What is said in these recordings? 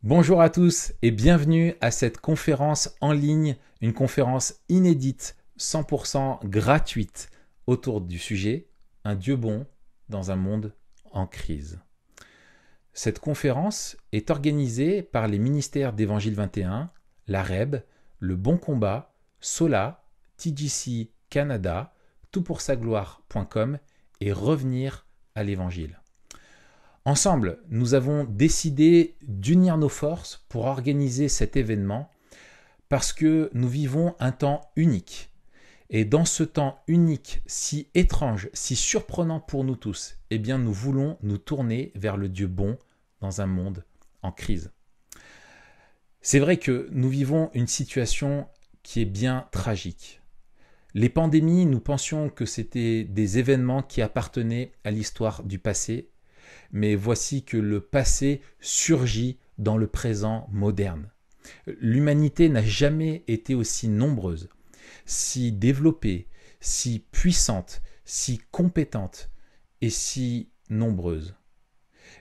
Bonjour à tous et bienvenue à cette conférence en ligne, une conférence inédite, 100% gratuite, autour du sujet « Un Dieu bon dans un monde en crise ». Cette conférence est organisée par les ministères d'Évangile 21, l'AREB, Le Bon Combat, Sola, TGC Canada, toutpoursagloire.com et Revenir à l'Évangile. Ensemble, nous avons décidé d'unir nos forces pour organiser cet événement parce que nous vivons un temps unique. Et dans ce temps unique, si étrange, si surprenant pour nous tous, eh bien nous voulons nous tourner vers le Dieu bon dans un monde en crise. C'est vrai que nous vivons une situation qui est bien tragique. Les pandémies, nous pensions que c'était des événements qui appartenaient à l'histoire du passé, mais voici que le passé surgit dans le présent moderne. L'humanité n'a jamais été aussi nombreuse, si développée, si puissante, si compétente et si nombreuse.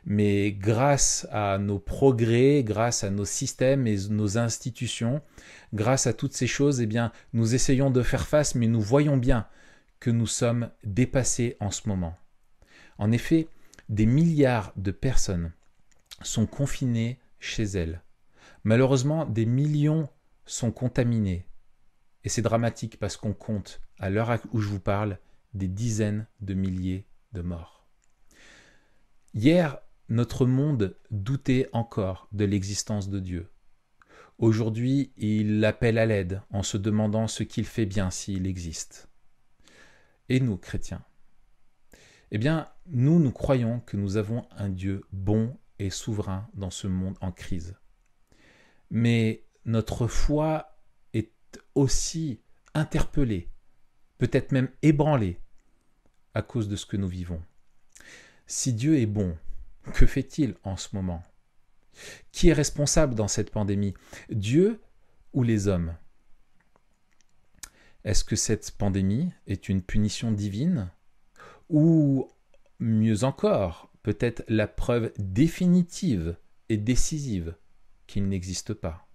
Mais grâce à nos progrès, grâce à nos systèmes et nos institutions, grâce à toutes ces choses, eh bien, nous essayons de faire face, mais nous voyons bien que nous sommes dépassés en ce moment. En effet, des milliards de personnes sont confinées chez elles. Malheureusement, des millions sont contaminés. Et c'est dramatique parce qu'on compte, à l'heure où je vous parle, des dizaines de milliers de morts. Hier, notre monde doutait encore de l'existence de Dieu. Aujourd'hui, il appelle à l'aide en se demandant ce qu'il fait bien s'il existe. Et nous, chrétiens, eh bien, nous croyons que nous avons un Dieu bon et souverain dans ce monde en crise. Mais notre foi est aussi interpellée, peut-être même ébranlée, à cause de ce que nous vivons. Si Dieu est bon, que fait-il en ce moment? Qui est responsable dans cette pandémie? Dieu ou les hommes? Est-ce que cette pandémie est une punition divine? Ou mieux encore, peut-être la preuve définitive et décisive qu'il n'existe pas.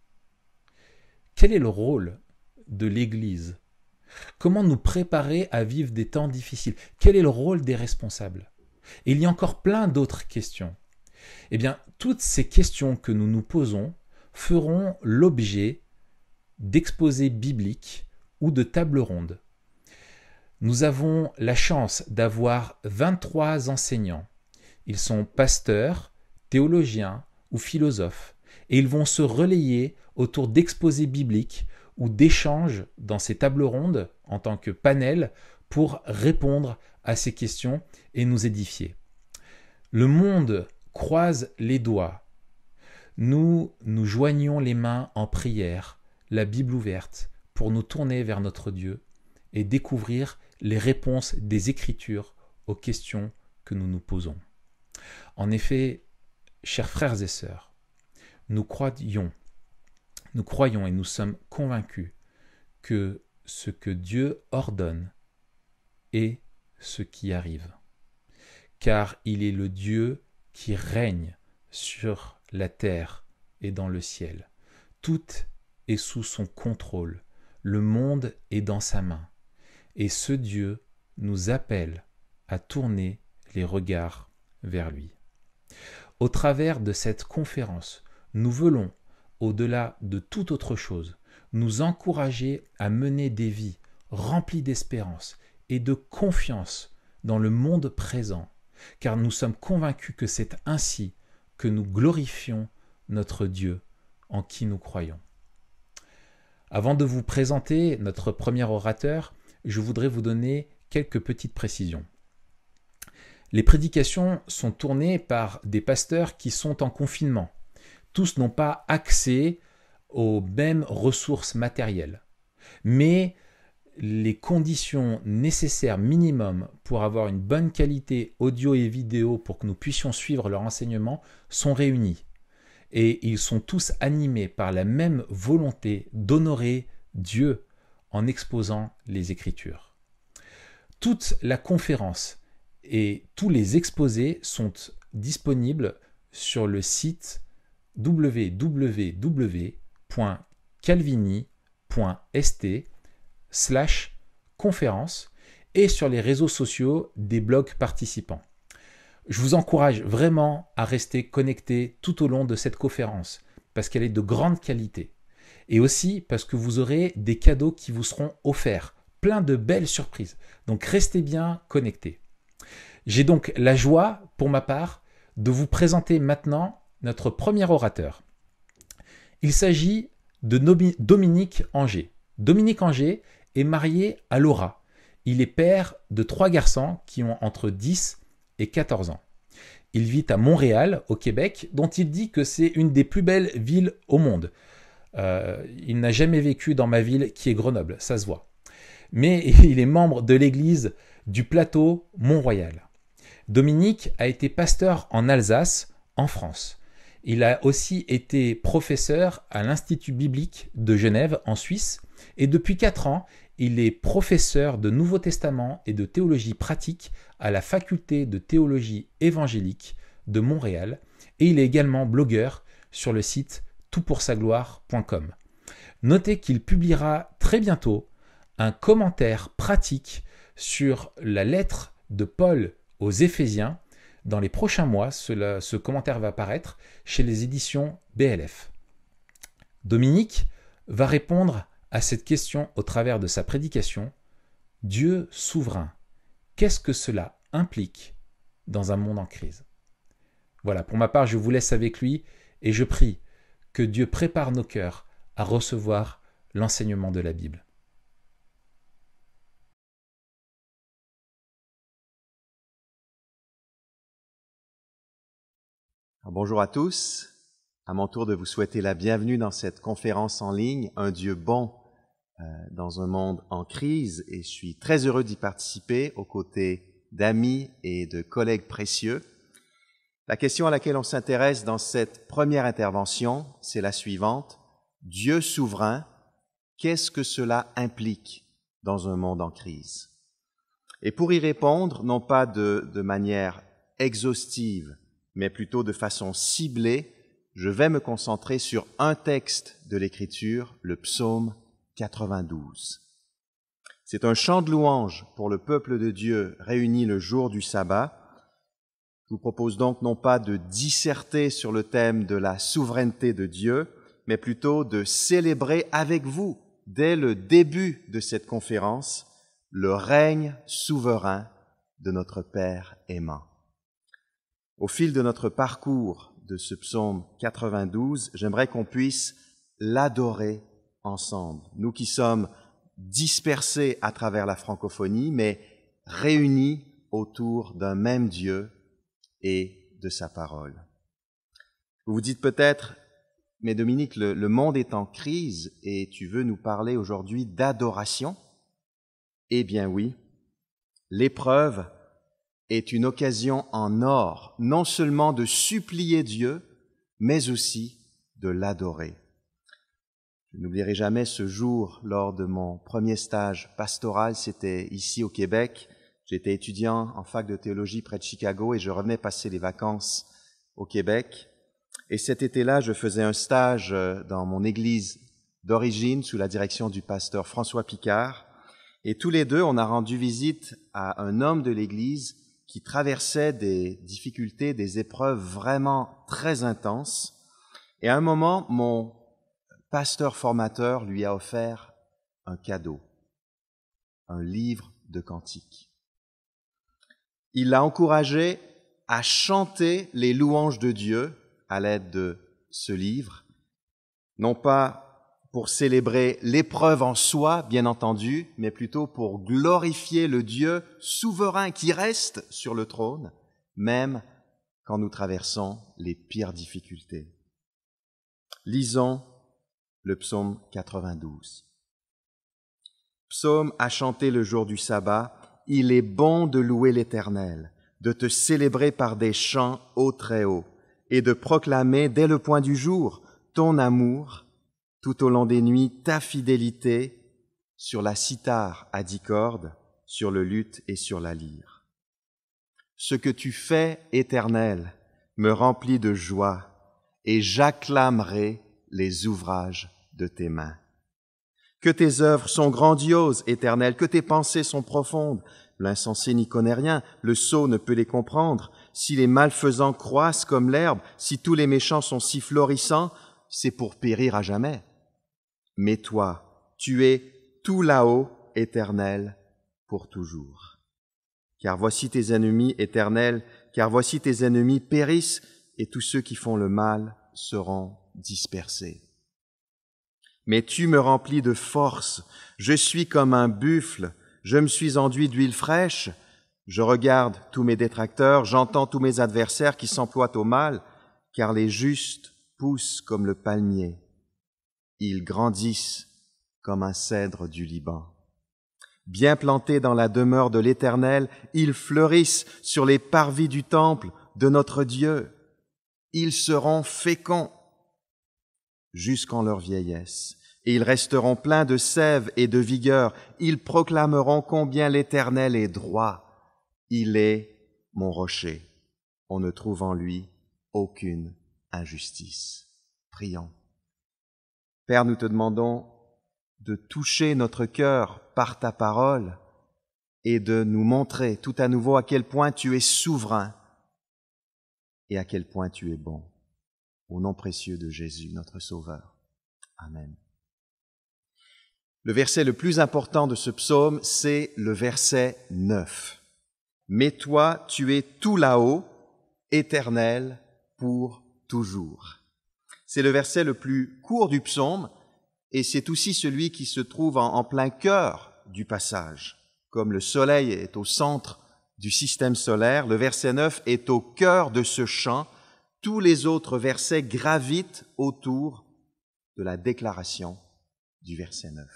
Quel est le rôle de l'Église? Comment nous préparer à vivre des temps difficiles? Quel est le rôle des responsables? Et il y a encore plein d'autres questions. Eh bien, toutes ces questions que nous nous posons feront l'objet d'exposés bibliques ou de tables rondes. Nous avons la chance d'avoir 23 enseignants. Ils sont pasteurs, théologiens ou philosophes et ils vont se relayer autour d'exposés bibliques ou d'échanges dans ces tables rondes en tant que panel pour répondre à ces questions et nous édifier. Le monde croise les doigts. Nous nous joignons les mains en prière, la Bible ouverte, pour nous tourner vers notre Dieu et découvrir les réponses des Écritures aux questions que nous nous posons. En effet, chers frères et sœurs, nous croyons et nous sommes convaincus que ce que Dieu ordonne est ce qui arrive. Car il est le Dieu qui règne sur la terre et dans le ciel. Tout est sous son contrôle. Le monde est dans sa main. Et ce Dieu nous appelle à tourner les regards vers lui. Au travers de cette conférence, nous voulons, au-delà de toute autre chose, nous encourager à mener des vies remplies d'espérance et de confiance dans le monde présent, car nous sommes convaincus que c'est ainsi que nous glorifions notre Dieu en qui nous croyons. Avant de vous présenter notre premier orateur, je voudrais vous donner quelques petites précisions. Les prédications sont tournées par des pasteurs qui sont en confinement. Tous n'ont pas accès aux mêmes ressources matérielles. Mais les conditions nécessaires minimum pour avoir une bonne qualité audio et vidéo pour que nous puissions suivre leur enseignement sont réunies. Et ils sont tous animés par la même volonté d'honorer Dieu en exposant les Écritures. Toute la conférence et tous les exposés sont disponibles sur le site www.calvini.st/conférence et sur les réseaux sociaux des blogs participants. Je vous encourage vraiment à rester connecté tout au long de cette conférence parce qu'elle est de grande qualité et aussi parce que vous aurez des cadeaux qui vous seront offerts, plein de belles surprises. Donc restez bien connectés. J'ai donc la joie, pour ma part, de vous présenter maintenant notre premier orateur. Il s'agit de Dominique Anger. Dominique Anger est marié à Laura. Il est père de 3 garçons qui ont entre 10 et 14 ans. Il vit à Montréal, au Québec, dont il dit que c'est une des plus belles villes au monde. Il n'a jamais vécu dans ma ville qui est Grenoble, ça se voit. Mais il est membre de l'église du plateau Mont-Royal. Dominique a été pasteur en Alsace, en France. Il a aussi été professeur à l'Institut biblique de Genève, en Suisse, et depuis 4 ans, il est professeur de Nouveau Testament et de théologie pratique à la faculté de théologie évangélique de Montréal, et il est également blogueur sur le site toutpoursagloire.com. Notez qu'il publiera très bientôt un commentaire pratique sur la lettre de Paul aux Éphésiens. Dans les prochains mois, ce commentaire va paraître chez les éditions BLF. Dominique va répondre à cette question au travers de sa prédication. Dieu souverain, qu'est-ce que cela implique dans un monde en crise? Voilà, pour ma part, je vous laisse avec lui et je prie que Dieu prépare nos cœurs à recevoir l'enseignement de la Bible. Alors, bonjour à tous. À mon tour de vous souhaiter la bienvenue dans cette conférence en ligne, Un Dieu bon dans un monde en crise, et je suis très heureux d'y participer aux côtés d'amis et de collègues précieux. La question à laquelle on s'intéresse dans cette première intervention, c'est la suivante. Dieu souverain, qu'est-ce que cela implique dans un monde en crise? Et pour y répondre, non pas de manière exhaustive, mais plutôt de façon ciblée, je vais me concentrer sur un texte de l'Écriture, le psaume 92. C'est un chant de louange pour le peuple de Dieu réuni le jour du sabbat. Je vous propose donc non pas de disserter sur le thème de la souveraineté de Dieu, mais plutôt de célébrer avec vous, dès le début de cette conférence, le règne souverain de notre Père aimant. Au fil de notre parcours de ce psaume 92, j'aimerais qu'on puisse l'adorer ensemble. Nous qui sommes dispersés à travers la francophonie, mais réunis autour d'un même Dieu et de sa parole. Vous vous dites peut-être, mais Dominique, le monde est en crise et tu veux nous parler aujourd'hui d'adoration? Eh bien oui, l'épreuve est une occasion en or, non seulement de supplier Dieu, mais aussi de l'adorer. Je n'oublierai jamais ce jour lors de mon premier stage pastoral, c'était ici au Québec. J'étais étudiant en fac de théologie près de Chicago et je revenais passer les vacances au Québec. Et cet été-là, je faisais un stage dans mon église d'origine sous la direction du pasteur François Picard. Et tous les deux, on a rendu visite à un homme de l'église qui traversait des difficultés, des épreuves vraiment très intenses. Et à un moment, mon pasteur formateur lui a offert un cadeau, un livre de cantiques. Il l'a encouragé à chanter les louanges de Dieu à l'aide de ce livre, non pas pour célébrer l'épreuve en soi, bien entendu, mais plutôt pour glorifier le Dieu souverain qui reste sur le trône, même quand nous traversons les pires difficultés. Lisons le psaume 92. Psaume à chanter le jour du sabbat. Il est bon de louer l'Éternel, de te célébrer par des chants au Très-Haut et de proclamer dès le point du jour ton amour, tout au long des nuits ta fidélité sur la cithare à 10 cordes, sur le luth et sur la lyre. Ce que tu fais, Éternel, me remplit de joie et j'acclamerai les ouvrages de tes mains. Que tes œuvres sont grandioses, Éternel, que tes pensées sont profondes. L'insensé n'y connaît rien, le sot ne peut les comprendre. Si les malfaisants croissent comme l'herbe, si tous les méchants sont si florissants, c'est pour périr à jamais. Mais toi, tu es tout là-haut, Éternel, pour toujours. Car voici tes ennemis, Éternel, car voici tes ennemis périssent, et tous ceux qui font le mal seront dispersés. Mais tu me remplis de force, je suis comme un buffle, je me suis enduit d'huile fraîche, je regarde tous mes détracteurs, j'entends tous mes adversaires qui s'emploient au mal, car les justes poussent comme le palmier, ils grandissent comme un cèdre du Liban. Bien plantés dans la demeure de l'Éternel, ils fleurissent sur les parvis du temple de notre Dieu. Ils seront féconds jusqu'en leur vieillesse, et ils resteront pleins de sève et de vigueur. Ils proclameront combien l'Éternel est droit. Il est mon rocher. On ne trouve en lui aucune injustice. Prions. Père, nous te demandons de toucher notre cœur par ta parole et de nous montrer tout à nouveau à quel point tu es souverain et à quel point tu es bon. Au nom précieux de Jésus, notre Sauveur. Amen. Le verset le plus important de ce psaume, c'est le verset 9. « Mais toi, tu es tout là-haut, Éternel, pour toujours. » C'est le verset le plus court du psaume et c'est aussi celui qui se trouve en plein cœur du passage. Comme le soleil est au centre du système solaire, le verset 9 est au cœur de ce chant. Tous les autres versets gravitent autour de la déclaration du verset 9.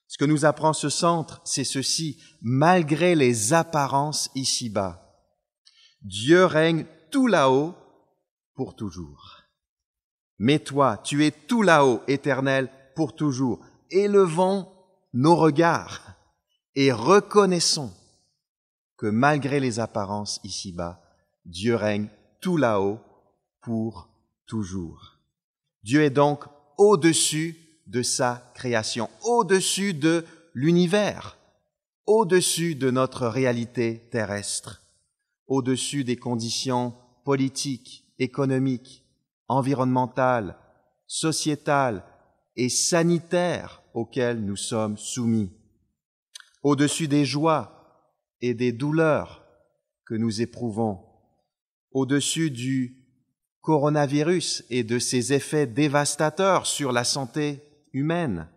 Ce que nous apprend ce centre, c'est ceci: malgré les apparences ici-bas, Dieu règne tout là-haut pour toujours. Mais toi, tu es tout là-haut, Éternel, pour toujours. Élevons nos regards et reconnaissons que malgré les apparences ici-bas, Dieu règne tout là-haut pour toujours. Dieu est donc au-dessus de sa création, au-dessus de l'univers, au-dessus de notre réalité terrestre, au-dessus des conditions politiques, économiques, environnementales, sociétales et sanitaires auxquelles nous sommes soumis, au-dessus des joies et des douleurs que nous éprouvons, au-dessus du coronavirus et de ses effets dévastateurs sur la santé humaine.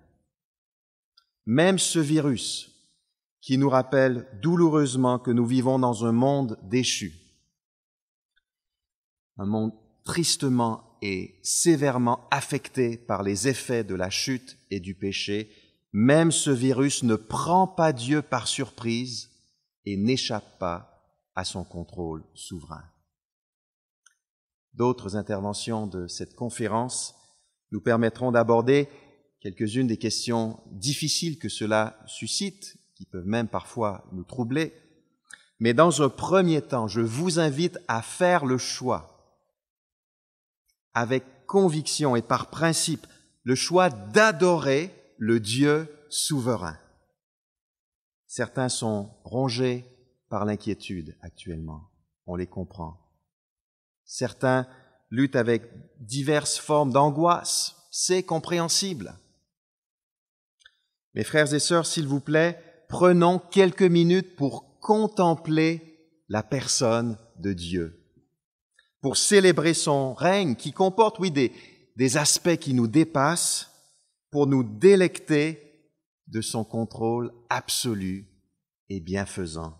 Même ce virus qui nous rappelle douloureusement que nous vivons dans un monde déchu, un monde tristement et sévèrement affecté par les effets de la chute et du péché, même ce virus ne prend pas Dieu par surprise et n'échappe pas à son contrôle souverain. D'autres interventions de cette conférence nous permettront d'aborder quelques-unes des questions difficiles que cela suscite, qui peuvent même parfois nous troubler. Mais dans un premier temps, je vous invite à faire le choix, avec conviction et par principe, le choix d'adorer le Dieu souverain. Certains sont rongés par l'inquiétude actuellement, on les comprend. Certains luttent avec diverses formes d'angoisse, c'est compréhensible. Mes frères et sœurs, s'il vous plaît, prenons quelques minutes pour contempler la personne de Dieu, pour célébrer son règne qui comporte, oui, des aspects qui nous dépassent, pour nous délecter de son contrôle absolu et bienfaisant.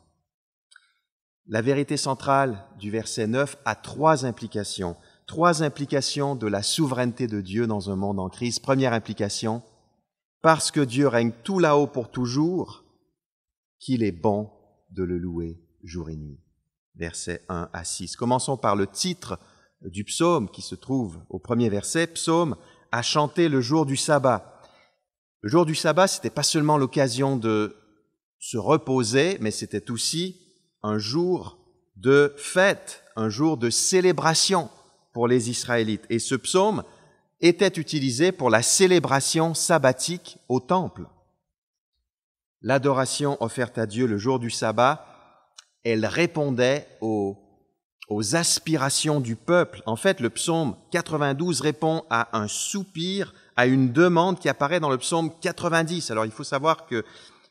La vérité centrale du verset 9 a trois implications de la souveraineté de Dieu dans un monde en crise. Première implication, parce que Dieu règne tout là-haut pour toujours, qu'il est bon de le louer jour et nuit. Versets 1 à 6. Commençons par le titre du psaume qui se trouve au premier verset, psaume à chanter le jour du sabbat. Le jour du sabbat, c'était pas seulement l'occasion de se reposer, mais c'était aussi un jour de fête, un jour de célébration pour les Israélites. Et ce psaume était utilisé pour la célébration sabbatique au temple. L'adoration offerte à Dieu le jour du sabbat, elle répondait aux aspirations du peuple. En fait, le psaume 92 répond à un soupir, à une demande qui apparaît dans le psaume 90. Alors, il faut savoir que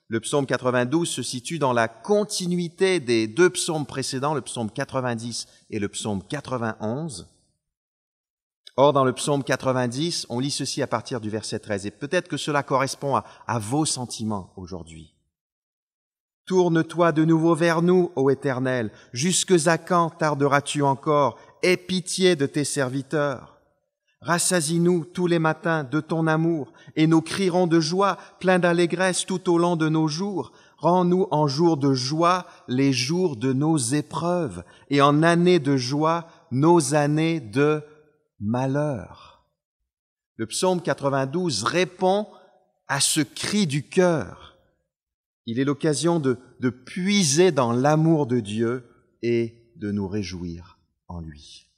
le psaume 92 se situe dans la continuité des deux psaumes précédents, le psaume 90 et le psaume 91. Or, dans le psaume 90, on lit ceci à partir du verset 13, et peut-être que cela correspond à vos sentiments aujourd'hui. « Tourne-toi de nouveau vers nous, ô Éternel, jusque à quand tarderas-tu encore? Aie pitié de tes serviteurs. Rassasie-nous tous les matins de ton amour, et nous crierons de joie, pleins d'allégresse tout au long de nos jours. Rends-nous en jours de joie les jours de nos épreuves, et en années de joie nos années de malheur. » Le psaume 92 répond à ce cri du cœur. Il est l'occasion de puiser dans l'amour de Dieu et de nous réjouir en lui.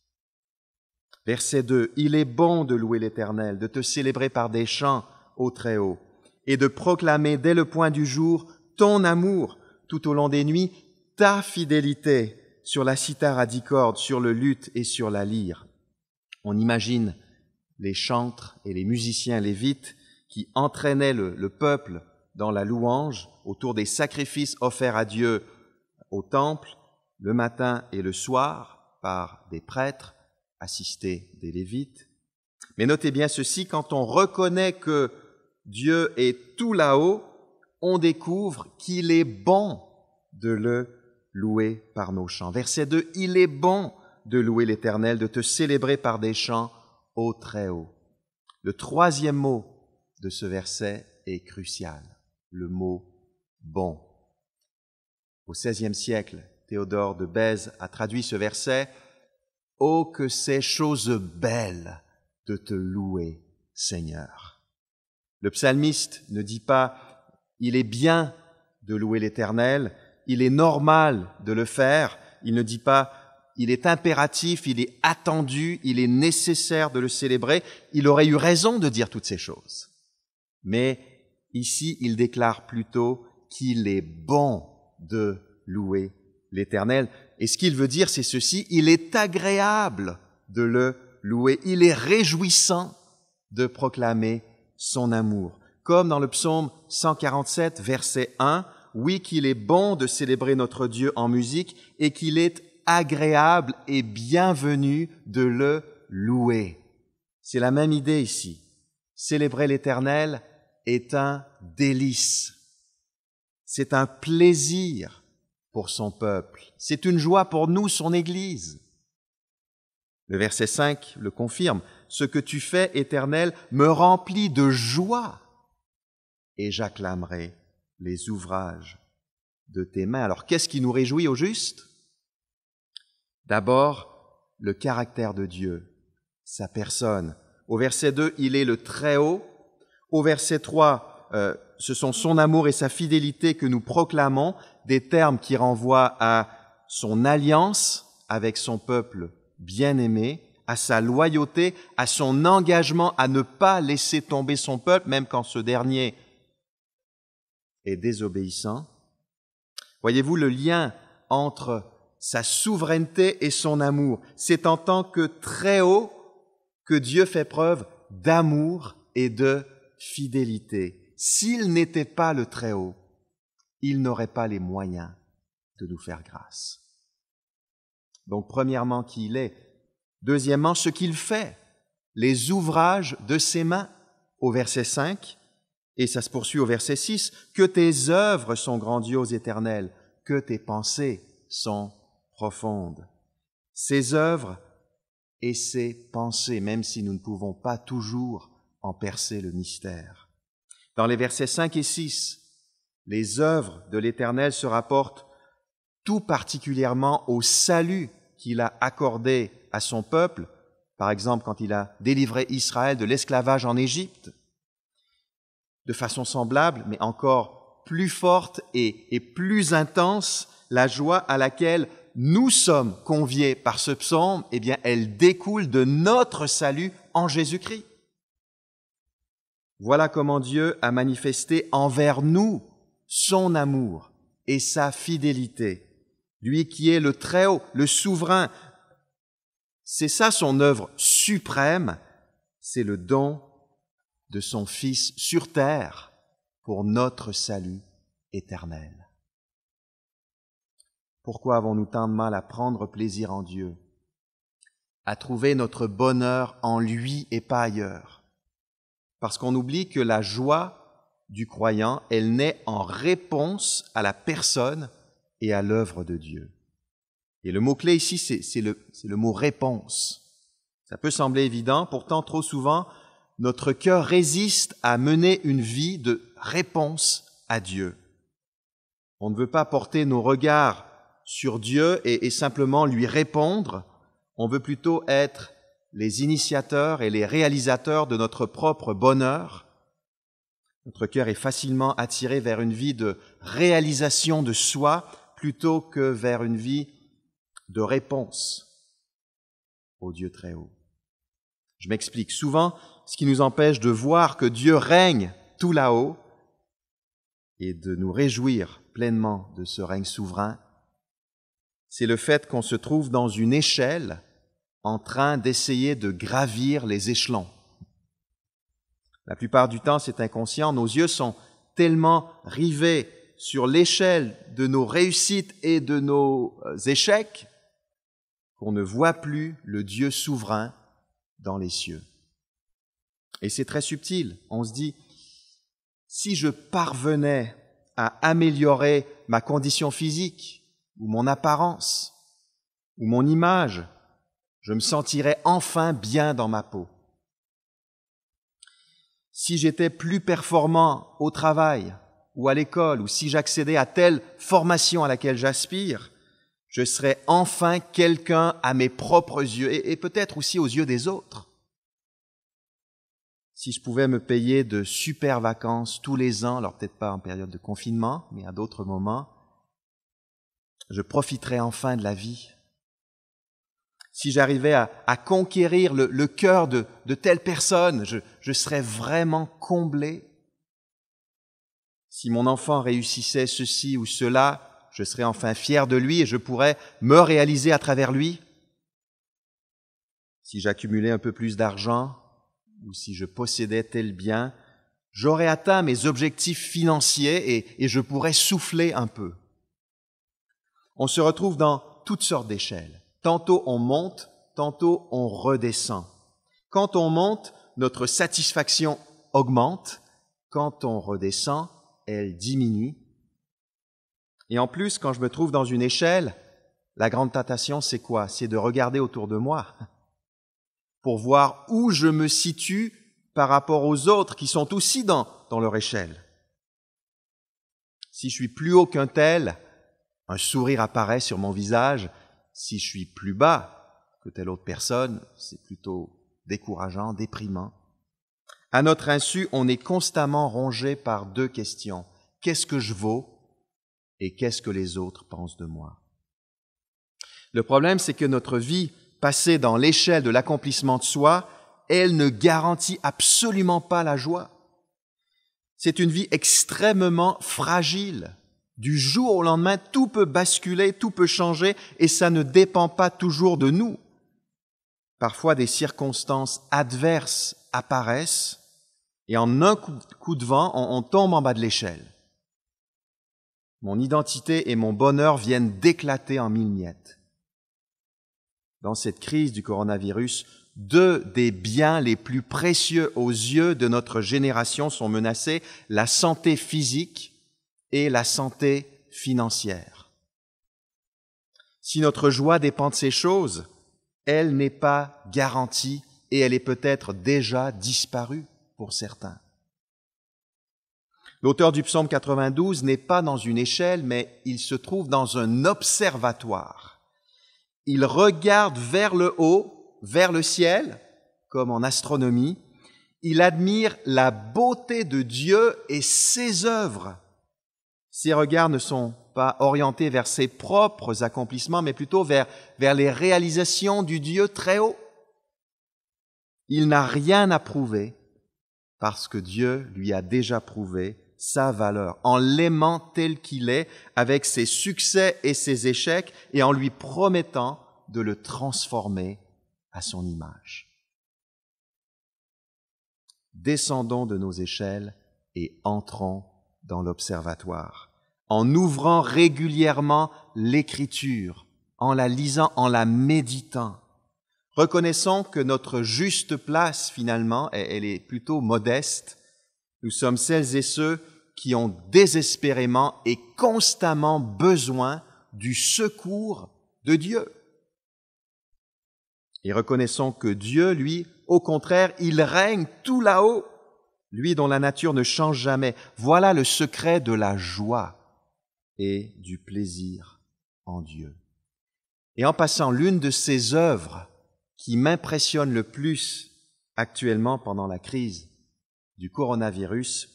Verset 2. « Il est bon de louer l'Éternel, de te célébrer par des chants, ô Très-Haut, et de proclamer dès le point du jour ton amour tout au long des nuits, ta fidélité sur la cithare à 10 cordes, sur le luth et sur la lyre. » On imagine les chantres et les musiciens lévites qui entraînaient le peuple dans la louange autour des sacrifices offerts à Dieu au temple le matin et le soir par des prêtres assistés des Lévites. Mais notez bien ceci, quand on reconnaît que Dieu est tout là-haut, on découvre qu'il est bon de le louer par nos chants. Verset 2, « Il est bon de louer l'Éternel, de te célébrer par des chants au Très-Haut. » Le troisième mot de ce verset est crucial, le mot « bon ». Au XVIe siècle, Théodore de Bèze a traduit ce verset « Oh, que c'est chose belle de te louer, Seigneur !» Le psalmiste ne dit pas « Il est bien de louer l'Éternel, il est normal de le faire », il ne dit pas « Il est impératif, il est attendu, il est nécessaire de le célébrer », il aurait eu raison de dire toutes ces choses. Mais ici, il déclare plutôt qu'il est bon de louer l'Éternel. Et ce qu'il veut dire, c'est ceci, il est agréable de le louer, il est réjouissant de proclamer son amour. Comme dans le psaume 147, verset 1, « Oui, qu'il est bon de célébrer notre Dieu en musique et qu'il est agréable et bienvenu de le louer. » C'est la même idée ici. Célébrer l'Éternel est un délice. C'est un plaisir pour son peuple. C'est une joie pour nous, son Église. Le verset 5 le confirme. « Ce que tu fais, Éternel, me remplit de joie et j'acclamerai les ouvrages de tes mains. » Alors, qu'est-ce qui nous réjouit au juste? D'abord, le caractère de Dieu, sa personne. Au verset 2, il est le Très-Haut. Au verset 3, ce sont son amour et sa fidélité que nous proclamons, des termes qui renvoient à son alliance avec son peuple bien-aimé, à sa loyauté, à son engagement à ne pas laisser tomber son peuple, même quand ce dernier est désobéissant. Voyez-vous le lien entre sa souveraineté et son amour. C'est en tant que Très-Haut que Dieu fait preuve d'amour et de fidélité. S'il n'était pas le Très-Haut, il n'aurait pas les moyens de nous faire grâce. Donc, premièrement, qui il est. Deuxièmement, ce qu'il fait, les ouvrages de ses mains, au verset 5, et ça se poursuit au verset 6, « Que tes œuvres sont grandioses, Éternel, que tes pensées sont profondes. » Ses œuvres et ses pensées, même si nous ne pouvons pas toujours en percer le mystère. Dans les versets 5 et 6, les œuvres de l'Éternel se rapportent tout particulièrement au salut qu'il a accordé à son peuple, par exemple quand il a délivré Israël de l'esclavage en Égypte, de façon semblable, mais encore plus forte et plus intense, la joie à laquelle nous sommes conviés par ce psaume, eh bien, elle découle de notre salut en Jésus-Christ. Voilà comment Dieu a manifesté envers nous son amour et sa fidélité. Lui qui est le Très-Haut, le Souverain. C'est ça son œuvre suprême, c'est le don de son Fils sur terre pour notre salut éternel. Pourquoi avons-nous tant de mal à prendre plaisir en Dieu, à trouver notre bonheur en lui et pas ailleurs? Parce qu'on oublie que la joie du croyant, elle naît en réponse à la personne et à l'œuvre de Dieu. Et le mot-clé ici, c'est le mot réponse. Ça peut sembler évident, pourtant trop souvent, notre cœur résiste à mener une vie de réponse à Dieu. On ne veut pas porter nos regards sur Dieu et simplement lui répondre. On veut plutôt être les initiateurs et les réalisateurs de notre propre bonheur. Notre cœur est facilement attiré vers une vie de réalisation de soi plutôt que vers une vie de réponse au Dieu très haut. Je m'explique. Souvent, ce qui nous empêche de voir que Dieu règne tout là-haut et de nous réjouir pleinement de ce règne souverain, c'est le fait qu'on se trouve dans une échelle en train d'essayer de gravir les échelons. La plupart du temps, c'est inconscient. Nos yeux sont tellement rivés sur l'échelle de nos réussites et de nos échecs qu'on ne voit plus le Dieu souverain dans les cieux. Et c'est très subtil. On se dit, si je parvenais à améliorer ma condition physique ou mon apparence ou mon image, je me sentirais enfin bien dans ma peau. Si j'étais plus performant au travail ou à l'école, ou si j'accédais à telle formation à laquelle j'aspire, je serais enfin quelqu'un à mes propres yeux et peut-être aussi aux yeux des autres. Si je pouvais me payer de super vacances tous les ans, alors peut-être pas en période de confinement, mais à d'autres moments, je profiterais enfin de la vie. Si j'arrivais à conquérir le cœur de telle personne, je serais vraiment comblé. Si mon enfant réussissait ceci ou cela, je serais enfin fier de lui et je pourrais me réaliser à travers lui. Si j'accumulais un peu plus d'argent ou si je possédais tel bien, j'aurais atteint mes objectifs financiers et je pourrais souffler un peu. On se retrouve dans toutes sortes d'échelles. Tantôt on monte, tantôt on redescend. Quand on monte, notre satisfaction augmente. Quand on redescend, elle diminue. Et en plus, quand je me trouve dans une échelle, la grande tentation, c'est quoi? C'est de regarder autour de moi pour voir où je me situe par rapport aux autres qui sont aussi dans leur échelle. Si je suis plus haut qu'un tel, un sourire apparaît sur mon visage. Si je suis plus bas que telle autre personne, c'est plutôt décourageant, déprimant. À notre insu, on est constamment rongé par deux questions. Qu'est-ce que je vaux et qu'est-ce que les autres pensent de moi? Le problème, c'est que notre vie passée dans l'échelle de l'accomplissement de soi, elle ne garantit absolument pas la joie. C'est une vie extrêmement fragile. Du jour au lendemain, tout peut basculer, tout peut changer et ça ne dépend pas toujours de nous. Parfois, des circonstances adverses apparaissent et en un coup de vent, on tombe en bas de l'échelle. Mon identité et mon bonheur viennent d'éclater en mille miettes. Dans cette crise du coronavirus, deux des biens les plus précieux aux yeux de notre génération sont menacés, la santé physique et la santé financière. Si notre joie dépend de ces choses, elle n'est pas garantie et elle est peut-être déjà disparue pour certains. L'auteur du psaume 92 n'est pas dans une échelle, mais il se trouve dans un observatoire. Il regarde vers le haut, vers le ciel, comme en astronomie. Il admire la beauté de Dieu et ses œuvres. Ses regards ne sont pas orienté vers ses propres accomplissements, mais plutôt vers les réalisations du Dieu très haut. Il n'a rien à prouver parce que Dieu lui a déjà prouvé sa valeur en l'aimant tel qu'il est, avec ses succès et ses échecs, et en lui promettant de le transformer à son image. Descendons de nos échelles et entrons dans l'observatoire, en ouvrant régulièrement l'Écriture, en la lisant, en la méditant. Reconnaissons que notre juste place, finalement, elle est plutôt modeste. Nous sommes celles et ceux qui ont désespérément et constamment besoin du secours de Dieu. Et reconnaissons que Dieu, lui, au contraire, il règne tout là-haut, lui dont la nature ne change jamais. Voilà le secret de la joie et du plaisir en Dieu. Et en passant, l'une de ces œuvres qui m'impressionne le plus actuellement pendant la crise du coronavirus,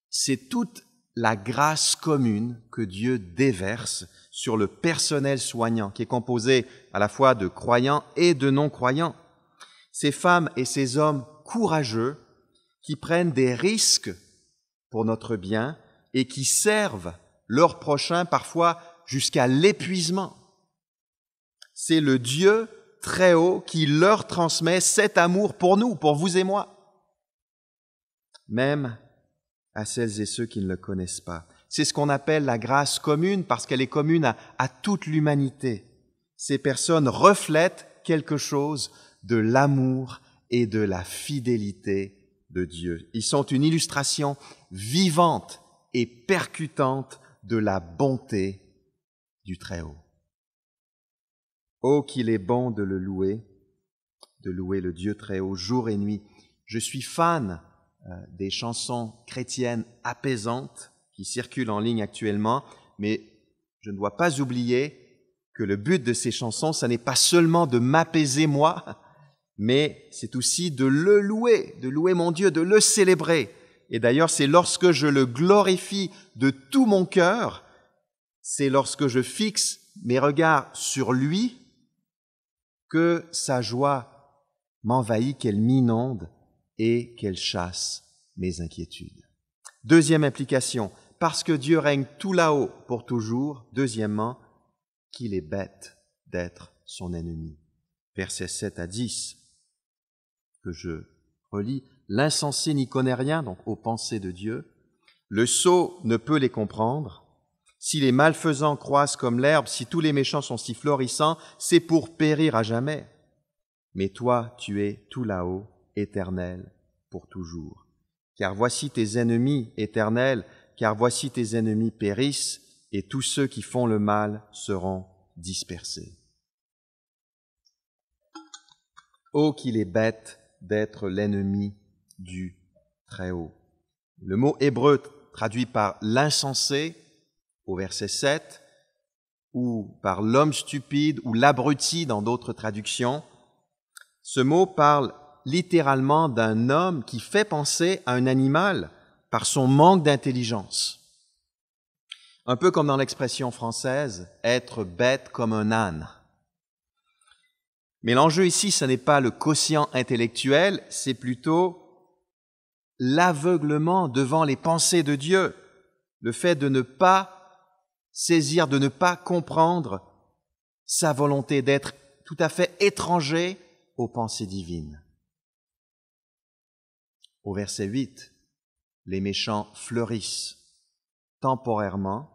c'est toute la grâce commune que Dieu déverse sur le personnel soignant, qui est composé à la fois de croyants et de non-croyants. Ces femmes et ces hommes courageux qui prennent des risques pour notre bien et qui servent leurs prochains parfois jusqu'à l'épuisement. C'est le Dieu très haut qui leur transmet cet amour pour nous, pour vous et moi, même à celles et ceux qui ne le connaissent pas. C'est ce qu'on appelle la grâce commune parce qu'elle est commune à toute l'humanité. Ces personnes reflètent quelque chose de l'amour et de la fidélité de Dieu. Ils sont une illustration vivante et percutante de la bonté du Très-Haut. Oh, qu'il est bon de louer le Dieu Très-Haut jour et nuit. Je suis fan des chansons chrétiennes apaisantes qui circulent en ligne actuellement, mais je ne dois pas oublier que le but de ces chansons, ce n'est pas seulement de m'apaiser moi, mais c'est aussi de louer mon Dieu, de le célébrer. Et d'ailleurs, c'est lorsque je le glorifie de tout mon cœur, c'est lorsque je fixe mes regards sur lui, que sa joie m'envahit, qu'elle m'inonde et qu'elle chasse mes inquiétudes. Deuxième implication, parce que Dieu règne tout là-haut pour toujours. Deuxièmement, qu'il est bête d'être son ennemi. Versets 7 à 10, que je relis. L'insensé n'y connaît rien, donc aux pensées de Dieu. Le sot ne peut les comprendre. Si les malfaisants croissent comme l'herbe, si tous les méchants sont si florissants, c'est pour périr à jamais. Mais toi, tu es tout là-haut, éternel, pour toujours. Car voici tes ennemis, éternels, car voici tes ennemis périssent, et tous ceux qui font le mal seront dispersés. Oh, qu'il est bête d'être l'ennemi du Très-Haut. Le mot hébreu traduit par l'insensé, au verset 7, ou par l'homme stupide ou l'abruti dans d'autres traductions. Ce mot parle littéralement d'un homme qui fait penser à un animal par son manque d'intelligence. Un peu comme dans l'expression française, être bête comme un âne. Mais l'enjeu ici, ce n'est pas le quotient intellectuel, c'est plutôt l'aveuglement devant les pensées de Dieu, le fait de ne pas saisir, de ne pas comprendre sa volonté, d'être tout à fait étranger aux pensées divines. Au verset 8, les méchants fleurissent temporairement,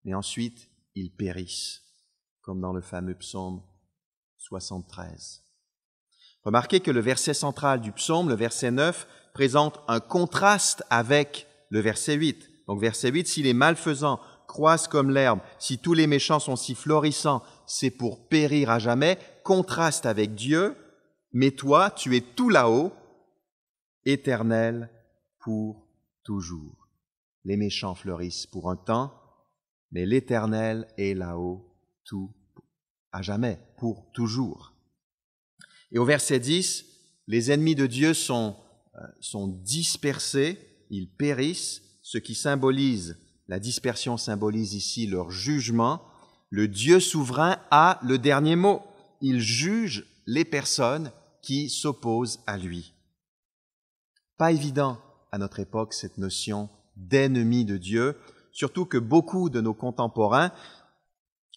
mais ensuite ils périssent, comme dans le fameux psaume 73. Remarquez que le verset central du psaume, le verset 9, présente un contraste avec le verset 8. Donc verset 8, si les malfaisants croissent comme l'herbe, si tous les méchants sont si florissants, c'est pour périr à jamais. Contraste avec Dieu, mais toi, tu es tout là-haut, éternel pour toujours. Les méchants fleurissent pour un temps, mais l'Éternel est là-haut tout à jamais, pour toujours. Et au verset 10, les ennemis de Dieu sont dispersés, ils périssent, ce qui symbolise La dispersion symbolise ici leur jugement. Le Dieu souverain a le dernier mot. Il juge les personnes qui s'opposent à lui. Pas évident à notre époque cette notion d'ennemi de Dieu, surtout que beaucoup de nos contemporains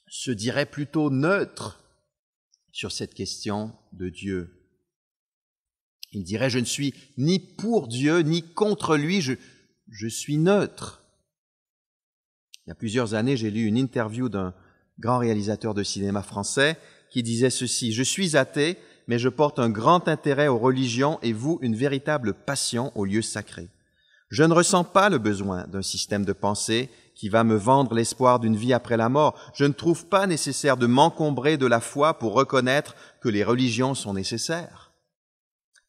se diraient plutôt neutres sur cette question de Dieu. Ils diraient « je ne suis ni pour Dieu ni contre lui, je suis neutre ». Il y a plusieurs années, j'ai lu une interview d'un grand réalisateur de cinéma français qui disait ceci « Je suis athée, mais je porte un grand intérêt aux religions et voue une véritable passion aux lieux sacrés. Je ne ressens pas le besoin d'un système de pensée qui va me vendre l'espoir d'une vie après la mort. Je ne trouve pas nécessaire de m'encombrer de la foi pour reconnaître que les religions sont nécessaires.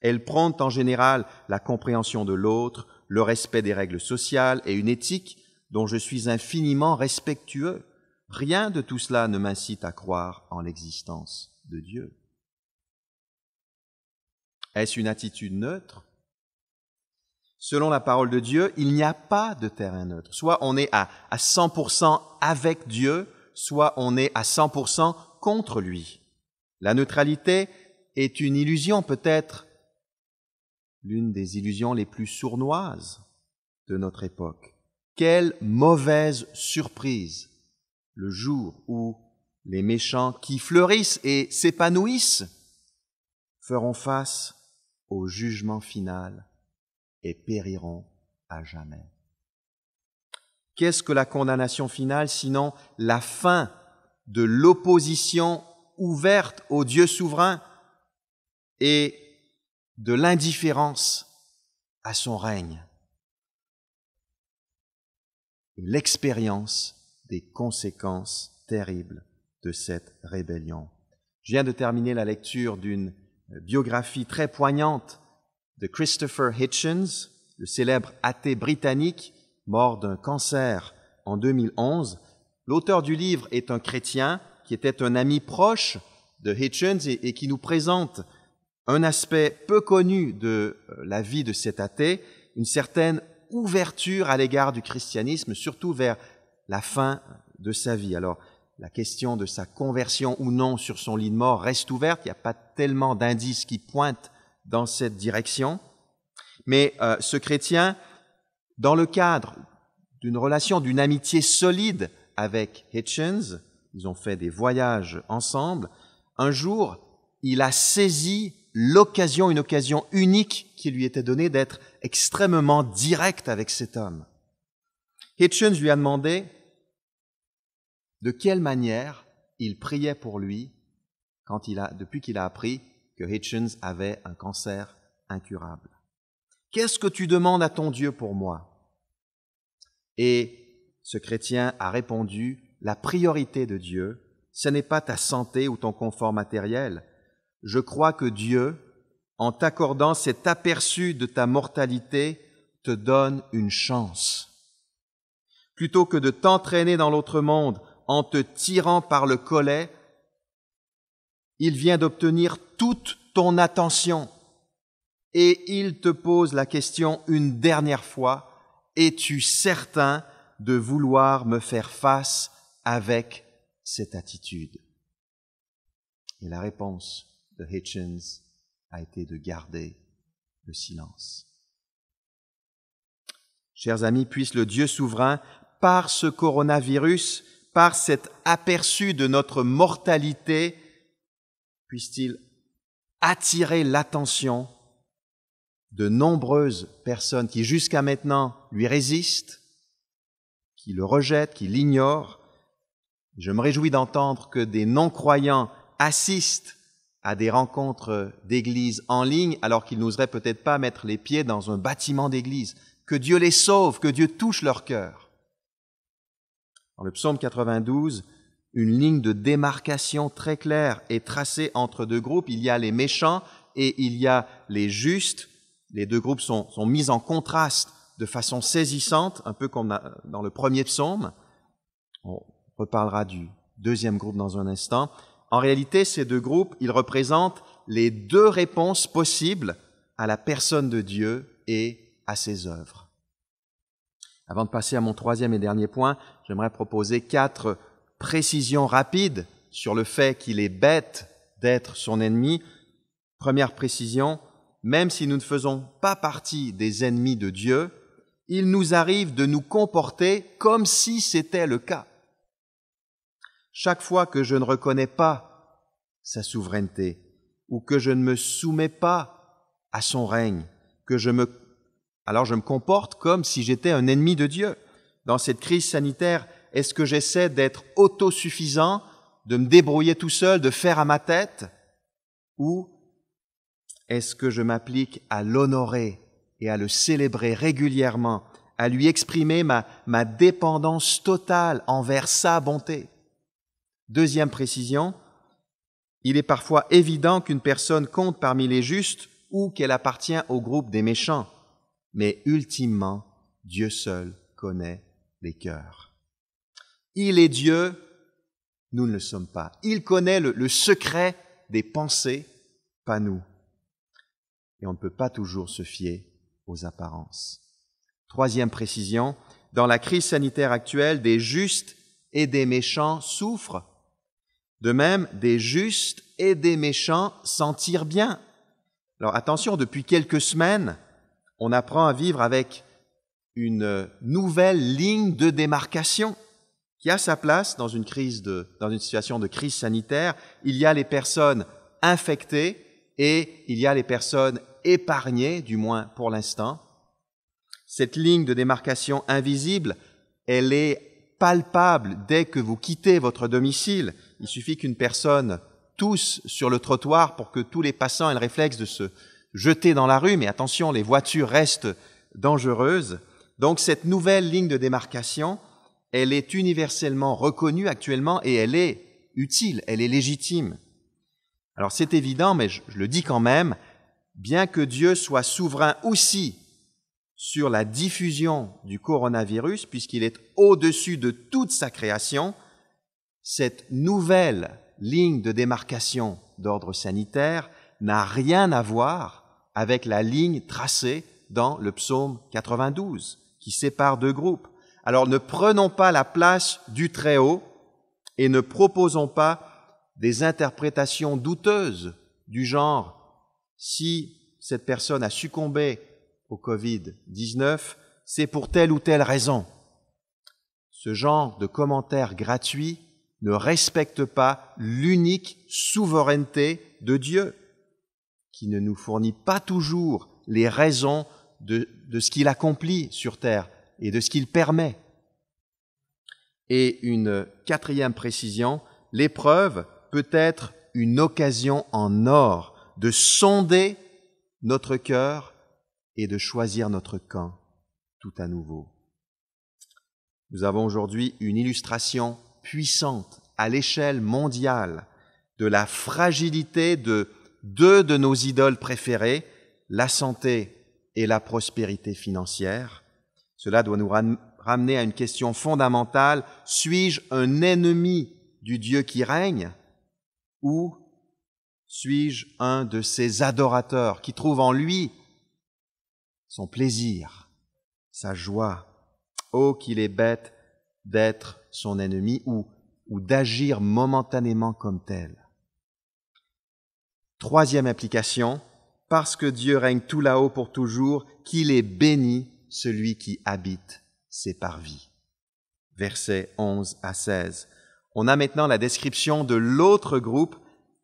Elles prônent en général la compréhension de l'autre, le respect des règles sociales et une éthique dont je suis infiniment respectueux. Rien de tout cela ne m'incite à croire en l'existence de Dieu. » Est-ce une attitude neutre? Selon la parole de Dieu, il n'y a pas de terrain neutre. Soit on est à 100% avec Dieu, soit on est à 100% contre lui. La neutralité est une illusion, peut-être l'une des illusions les plus sournoises de notre époque. Quelle mauvaise surprise le jour où les méchants qui fleurissent et s'épanouissent feront face au jugement final et périront à jamais. Qu'est-ce que la condamnation finale sinon la fin de l'opposition ouverte au Dieu souverain et de l'indifférence à son règne? L'expérience des conséquences terribles de cette rébellion. Je viens de terminer la lecture d'une biographie très poignante de Christopher Hitchens, le célèbre athée britannique mort d'un cancer en 2011. L'auteur du livre est un chrétien qui était un ami proche de Hitchens et qui nous présente un aspect peu connu de la vie de cet athée, une certaine ouverture à l'égard du christianisme, surtout vers la fin de sa vie. Alors, la question de sa conversion ou non sur son lit de mort reste ouverte. Il n'y a pas tellement d'indices qui pointent dans cette direction. Mais ce chrétien, dans le cadre d'une relation, d'une amitié solide avec Hitchens, ils ont fait des voyages ensemble, un jour, il a saisi l'occasion, une occasion unique qui lui était donnée d'être extrêmement direct avec cet homme. Hitchens lui a demandé de quelle manière il priait pour lui depuis qu'il a appris que Hitchens avait un cancer incurable. « Qu'est-ce que tu demandes à ton Dieu pour moi ?» Et ce chrétien a répondu, « La priorité de Dieu, ce n'est pas ta santé ou ton confort matériel. Je crois que Dieu, en t'accordant cet aperçu de ta mortalité, te donne une chance. Plutôt que de t'entraîner dans l'autre monde en te tirant par le collet, il vient d'obtenir toute ton attention et il te pose la question une dernière fois, es-tu certain de vouloir me faire face avec cette attitude? Et la réponse de Hitchens a été de garder le silence. Chers amis, puisse le Dieu souverain, par ce coronavirus, par cet aperçu de notre mortalité, puisse-t-il attirer l'attention de nombreuses personnes qui jusqu'à maintenant lui résistent, qui le rejettent, qui l'ignorent. Je me réjouis d'entendre que des non-croyants assistent à des rencontres d'église en ligne alors qu'ils n'oseraient peut-être pas mettre les pieds dans un bâtiment d'église. Que Dieu les sauve, que Dieu touche leur cœur. Dans le psaume 92, une ligne de démarcation très claire est tracée entre deux groupes. Il y a les méchants et il y a les justes. Les deux groupes sont mis en contraste de façon saisissante, un peu comme dans le premier psaume. On reparlera du deuxième groupe dans un instant. En réalité, ces deux groupes, ils représentent les deux réponses possibles à la personne de Dieu et à ses œuvres. Avant de passer à mon troisième et dernier point, j'aimerais proposer 4 précisions rapides sur le fait qu'il est bête d'être son ennemi. Première précision, même si nous ne faisons pas partie des ennemis de Dieu, il nous arrive de nous comporter comme si c'était le cas. Chaque fois que je ne reconnais pas sa souveraineté ou que je ne me soumets pas à son règne, alors je me comporte comme si j'étais un ennemi de Dieu. Dans cette crise sanitaire, est-ce que j'essaie d'être autosuffisant, de me débrouiller tout seul, de faire à ma tête? Ou est-ce que je m'applique à l'honorer et à le célébrer régulièrement, à lui exprimer ma dépendance totale envers sa bonté? Deuxième précision, il est parfois évident qu'une personne compte parmi les justes ou qu'elle appartient au groupe des méchants. Mais ultimement, Dieu seul connaît les cœurs. Il est Dieu, nous ne le sommes pas. Il connaît le secret des pensées, pas nous. Et on ne peut pas toujours se fier aux apparences. Troisième précision, dans la crise sanitaire actuelle, des justes et des méchants souffrent. De même, des justes et des méchants s'en tirent bien. Alors attention, depuis quelques semaines, on apprend à vivre avec une nouvelle ligne de démarcation qui a sa place dans une situation de crise sanitaire. Il y a les personnes infectées et il y a les personnes épargnées, du moins pour l'instant. Cette ligne de démarcation invisible, elle est palpable dès que vous quittez votre domicile. Il suffit qu'une personne tousse sur le trottoir pour que tous les passants aient le réflexe de se jeter dans la rue, mais attention, les voitures restent dangereuses. Donc cette nouvelle ligne de démarcation, elle est universellement reconnue actuellement et elle est utile, elle est légitime. Alors c'est évident, mais je le dis quand même, bien que Dieu soit souverain aussi sur la diffusion du coronavirus, puisqu'il est au-dessus de toute sa création, cette nouvelle ligne de démarcation d'ordre sanitaire n'a rien à voir avec la ligne tracée dans le psaume 92, qui sépare deux groupes. Alors ne prenons pas la place du Très-Haut et ne proposons pas des interprétations douteuses du genre « si cette personne a succombé au Covid-19, c'est pour telle ou telle raison ». Ce genre de commentaires gratuits ne respecte pas l'unique souveraineté de Dieu, qui ne nous fournit pas toujours les raisons de ce qu'il accomplit sur terre et de ce qu'il permet. Et une quatrième précision, l'épreuve peut être une occasion en or de sonder notre cœur et de choisir notre camp tout à nouveau. Nous avons aujourd'hui une illustration puissante à l'échelle mondiale de la fragilité de deux de nos idoles préférées, la santé et la prospérité financière. Cela doit nous ramener à une question fondamentale. Suis-je un ennemi du Dieu qui règne ou suis-je un de ses adorateurs qui trouve en lui son plaisir, sa joie? Oh, qu'il est bête d'être son ennemi ou d'agir momentanément comme tel. Troisième implication, parce que Dieu règne tout là-haut pour toujours, qu'il est béni celui qui habite ses parvis. Versets 11 à 16. On a maintenant la description de l'autre groupe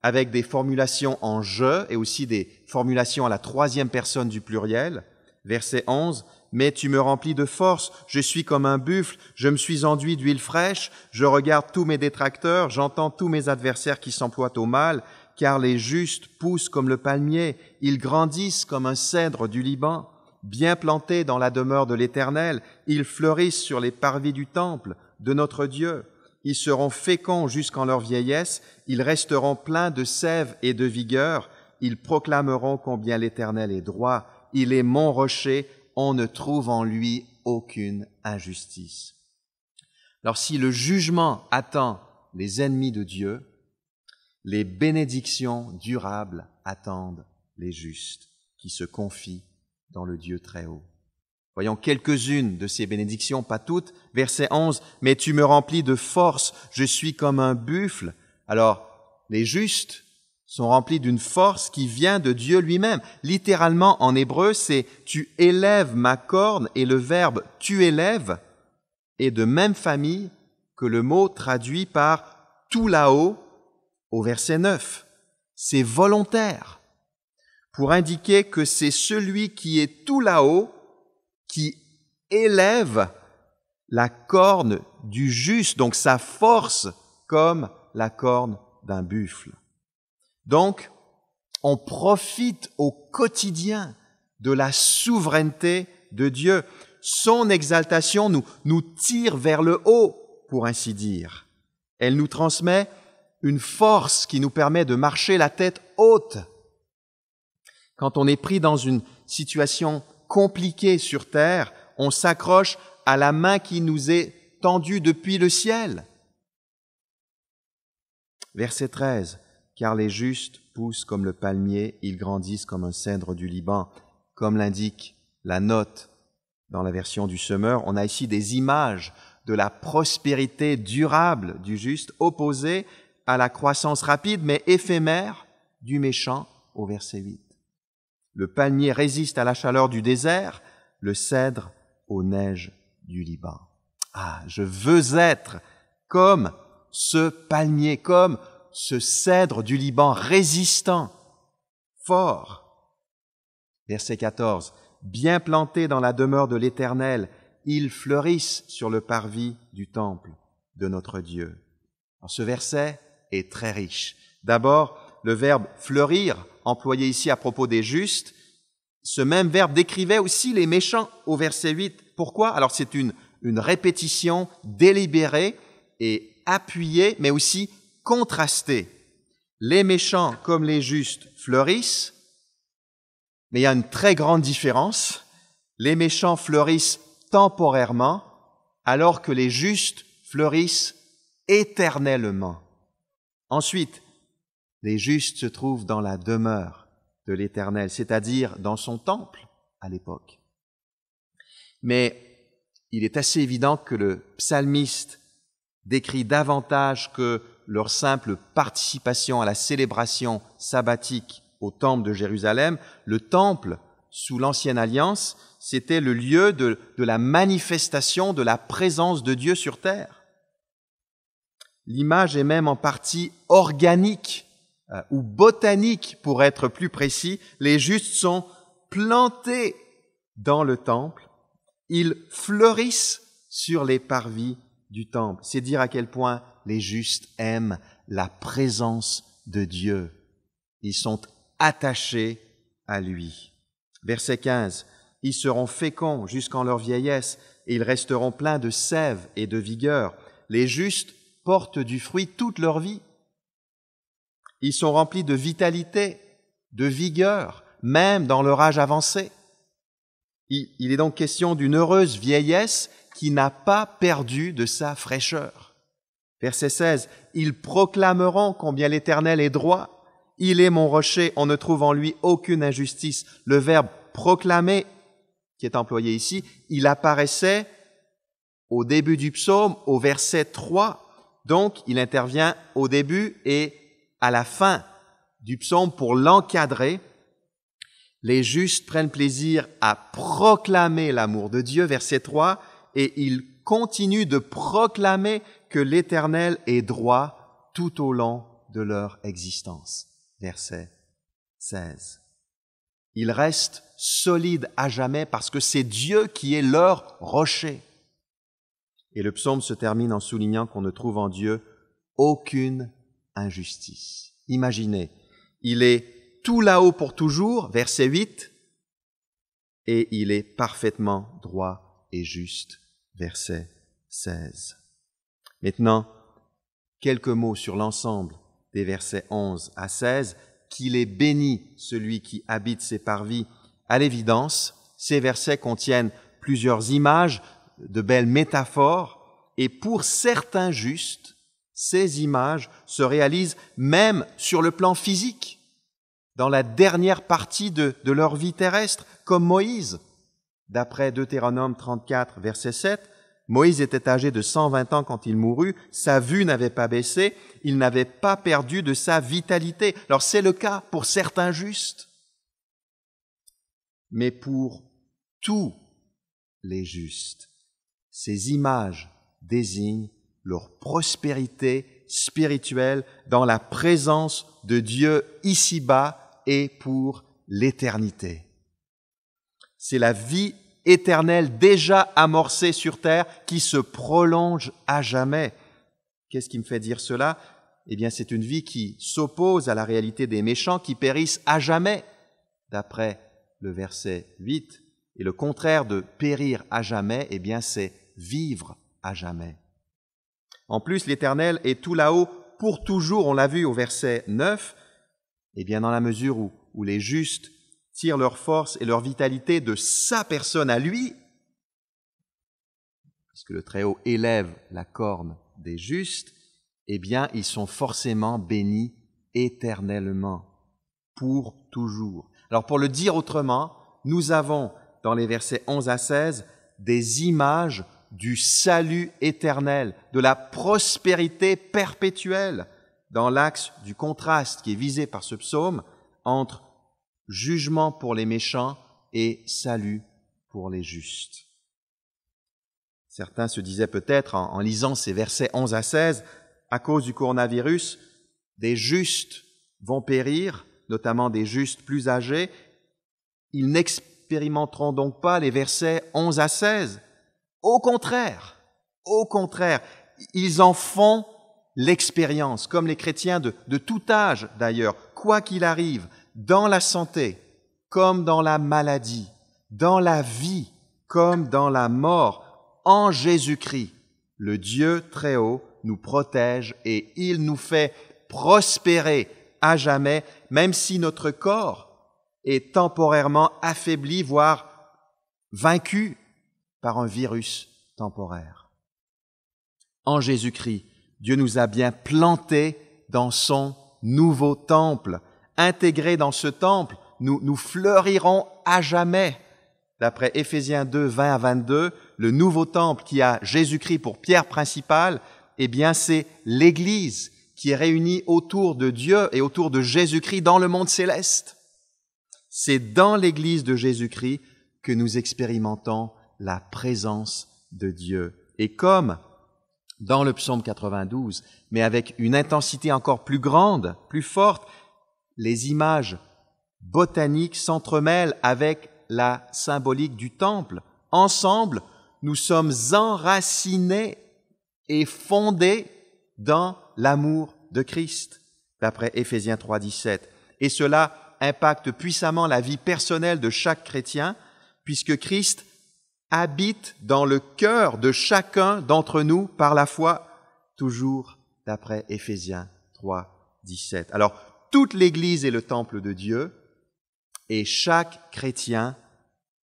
avec des formulations en « je » et aussi des formulations à la troisième personne du pluriel. Verset 11. « Mais tu me remplis de force, je suis comme un buffle, je me suis enduit d'huile fraîche, je regarde tous mes détracteurs, j'entends tous mes adversaires qui s'emploient au mal, car les justes poussent comme le palmier, ils grandissent comme un cèdre du Liban. Bien plantés dans la demeure de l'Éternel, ils fleurissent sur les parvis du temple de notre Dieu. Ils seront féconds jusqu'en leur vieillesse, ils resteront pleins de sève et de vigueur, ils proclameront combien l'Éternel est droit, il est mon rocher, on ne trouve en lui aucune injustice. Alors si le jugement attend les ennemis de Dieu, les bénédictions durables attendent les justes qui se confient dans le Dieu très haut. Voyons quelques-unes de ces bénédictions, pas toutes. Verset 11, « Mais tu me remplis de force, je suis comme un buffle. » Alors, les justes sont remplis d'une force qui vient de Dieu lui-même. Littéralement, en hébreu, c'est « tu élèves ma corne » et le verbe « tu élèves » est de même famille que le mot traduit par « tout là-haut » au verset 9. C'est volontaire pour indiquer que c'est celui qui est tout là-haut qui élève la corne du juste, donc sa force comme la corne d'un buffle. Donc, on profite au quotidien de la souveraineté de Dieu. Son exaltation nous tire vers le haut, pour ainsi dire. Elle nous transmet une force qui nous permet de marcher la tête haute. Quand on est pris dans une situation compliquée sur terre, on s'accroche à la main qui nous est tendue depuis le ciel. Verset 13. « Car les justes poussent comme le palmier, ils grandissent comme un cèdre du Liban. » Comme l'indique la note dans la version du Semeur, on a ici des images de la prospérité durable du juste opposée à la croissance rapide mais éphémère du méchant au verset 8. Le palmier résiste à la chaleur du désert, le cèdre aux neiges du Liban. Ah, je veux être comme ce palmier, comme ce cèdre du Liban résistant, fort. Verset 14. Bien plantés dans la demeure de l'Éternel, ils fleurissent sur le parvis du temple de notre Dieu. Alors, ce verset est très riche. D'abord, le verbe fleurir, employé ici à propos des justes, ce même verbe décrivait aussi les méchants au verset 8. Pourquoi? Alors c'est une répétition délibérée et appuyée, mais aussi contrastée. Les méchants comme les justes fleurissent, mais il y a une très grande différence. Les méchants fleurissent temporairement, alors que les justes fleurissent éternellement. Ensuite, les justes se trouvent dans la demeure de l'Éternel, c'est-à-dire dans son temple à l'époque. Mais il est assez évident que le psalmiste décrit davantage que leur simple participation à la célébration sabbatique au temple de Jérusalem. Le temple, sous l'Ancienne Alliance, c'était le lieu de la manifestation de la présence de Dieu sur terre. L'image est même en partie organique ou botanique, pour être plus précis. Les justes sont plantés dans le temple, ils fleurissent sur les parvis du temple. C'est dire à quel point les justes aiment la présence de Dieu. Ils sont attachés à lui. Verset 15. Ils seront féconds jusqu'en leur vieillesse et ils resteront pleins de sève et de vigueur. Les justes portent du fruit toute leur vie. Ils sont remplis de vitalité, de vigueur, même dans leur âge avancé. Il est donc question d'une heureuse vieillesse qui n'a pas perdu de sa fraîcheur. Verset 16. Ils proclameront combien l'Éternel est droit. Il est mon rocher, on ne trouve en lui aucune injustice. Le verbe proclamer, qui est employé ici, il apparaissait au début du psaume, au verset 3. Donc, il intervient au début et à la fin du psaume pour l'encadrer. Les justes prennent plaisir à proclamer l'amour de Dieu, verset 3, et ils continuent de proclamer que l'Éternel est droit tout au long de leur existence, verset 16. Ils restent solides à jamais parce que c'est Dieu qui est leur rocher. Et le psaume se termine en soulignant qu'on ne trouve en Dieu aucune injustice. Imaginez, il est tout là-haut pour toujours, verset 8, et il est parfaitement droit et juste, verset 16. Maintenant, quelques mots sur l'ensemble des versets 11 à 16. Qu'il est béni celui qui habite ses parvis. À l'évidence, ces versets contiennent plusieurs images, de belles métaphores, et pour certains justes, ces images se réalisent même sur le plan physique, dans la dernière partie de leur vie terrestre, comme Moïse. D'après Deutéronome 34, verset 7, Moïse était âgé de 120 ans quand il mourut, sa vue n'avait pas baissé, il n'avait pas perdu de sa vitalité. Alors c'est le cas pour certains justes, mais pour tous les justes, ces images désignent leur prospérité spirituelle dans la présence de Dieu ici-bas et pour l'éternité. C'est la vie éternelle déjà amorcée sur terre qui se prolonge à jamais. Qu'est-ce qui me fait dire cela? Eh bien, c'est une vie qui s'oppose à la réalité des méchants qui périssent à jamais, d'après le verset 8. Et le contraire de périr à jamais, eh bien, c'est vivre à jamais. En plus, l'Éternel est tout là-haut pour toujours, on l'a vu au verset 9, eh bien, dans la mesure où les justes tirent leur force et leur vitalité de sa personne à lui, puisque le Très-Haut élève la corne des justes, eh bien, ils sont forcément bénis éternellement, pour toujours. Alors, pour le dire autrement, nous avons, dans les versets 11 à 16, des images du salut éternel, de la prospérité perpétuelle, dans l'axe du contraste qui est visé par ce psaume entre jugement pour les méchants et salut pour les justes. Certains se disaient peut-être, en lisant ces versets 11 à 16, à cause du coronavirus, des justes vont périr, notamment des justes plus âgés. Ils n'expérimenteront donc pas les versets 11 à 16. Au contraire, ils en font l'expérience, comme les chrétiens de tout âge d'ailleurs, quoi qu'il arrive, dans la santé comme dans la maladie, dans la vie comme dans la mort, en Jésus-Christ, le Dieu très haut nous protège et il nous fait prospérer à jamais, même si notre corps est temporairement affaibli, voire vaincu par un virus temporaire. En Jésus-Christ, Dieu nous a bien plantés dans son nouveau temple. Intégrés dans ce temple, nous fleurirons à jamais. D'après Éphésiens 2, 20 à 22, le nouveau temple qui a Jésus-Christ pour pierre principale, eh bien c'est l'Église qui est réunie autour de Dieu et autour de Jésus-Christ dans le monde céleste. C'est dans l'Église de Jésus-Christ que nous expérimentons la présence de Dieu. Et comme dans le psaume 92, mais avec une intensité encore plus grande, plus forte, les images botaniques s'entremêlent avec la symbolique du temple. Ensemble, nous sommes enracinés et fondés dans l'amour de Christ, d'après Éphésiens 3, 17. Et cela impacte puissamment la vie personnelle de chaque chrétien, puisque Christ habite dans le cœur de chacun d'entre nous par la foi, toujours d'après Éphésiens 3, 17. Alors, toute l'Église est le temple de Dieu et chaque chrétien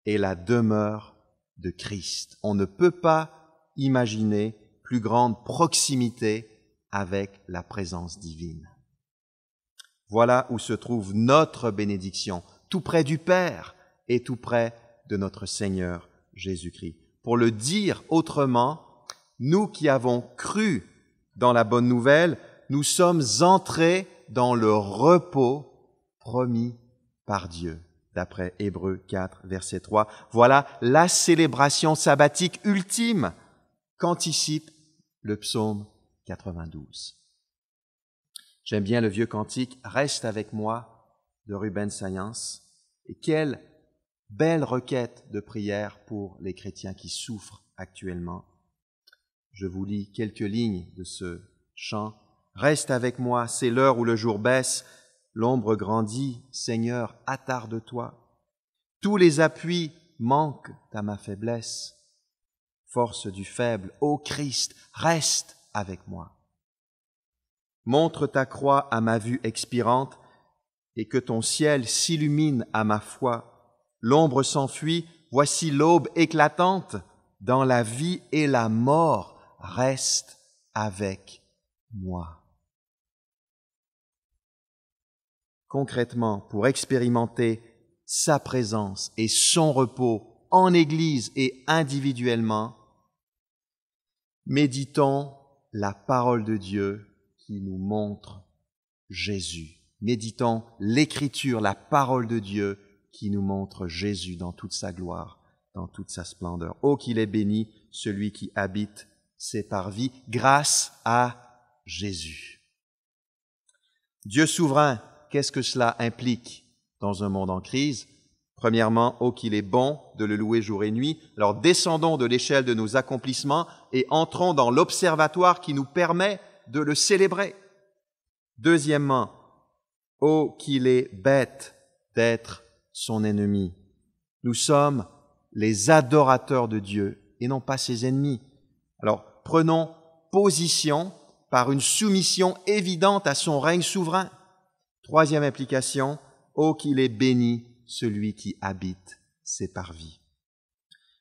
est la demeure de Christ. On ne peut pas imaginer plus grande proximité avec la présence divine. Voilà où se trouve notre bénédiction, tout près du Père et tout près de notre Seigneur Jésus-Christ. Pour le dire autrement, nous qui avons cru dans la bonne nouvelle, nous sommes entrés dans le repos promis par Dieu, d'après Hébreux 4, verset 3. Voilà la célébration sabbatique ultime qu'anticipe le psaume 92. J'aime bien le vieux cantique « Reste avec moi » de Ruben Sayans. Et quelle belle requête de prière pour les chrétiens qui souffrent actuellement. Je vous lis quelques lignes de ce chant. « Reste avec moi, c'est l'heure où le jour baisse, l'ombre grandit, Seigneur, attarde-toi. Tous les appuis manquent à ma faiblesse. Force du faible, ô Christ, reste avec moi. Montre ta croix à ma vue expirante et que ton ciel s'illumine à ma foi. L'ombre s'enfuit, voici l'aube éclatante. Dans la vie et la mort, reste avec moi. » Concrètement, pour expérimenter sa présence et son repos en Église et individuellement, méditons la parole de Dieu qui nous montre Jésus. Méditons l'Écriture, la parole de Dieu qui nous montre Jésus dans toute sa gloire, dans toute sa splendeur. Oh, qu'il est béni celui qui habite ses parvis grâce à Jésus. Dieu souverain, qu'est-ce que cela implique dans un monde en crise? Premièrement, oh, qu'il est bon de le louer jour et nuit. Alors descendons de l'échelle de nos accomplissements et entrons dans l'observatoire qui nous permet de le célébrer. Deuxièmement, oh, qu'il est bête d'être son ennemi. Nous sommes les adorateurs de Dieu et non pas ses ennemis. Alors prenons position par une soumission évidente à son règne souverain. Troisième implication, oh, qu'il est béni celui qui habite ses parvis.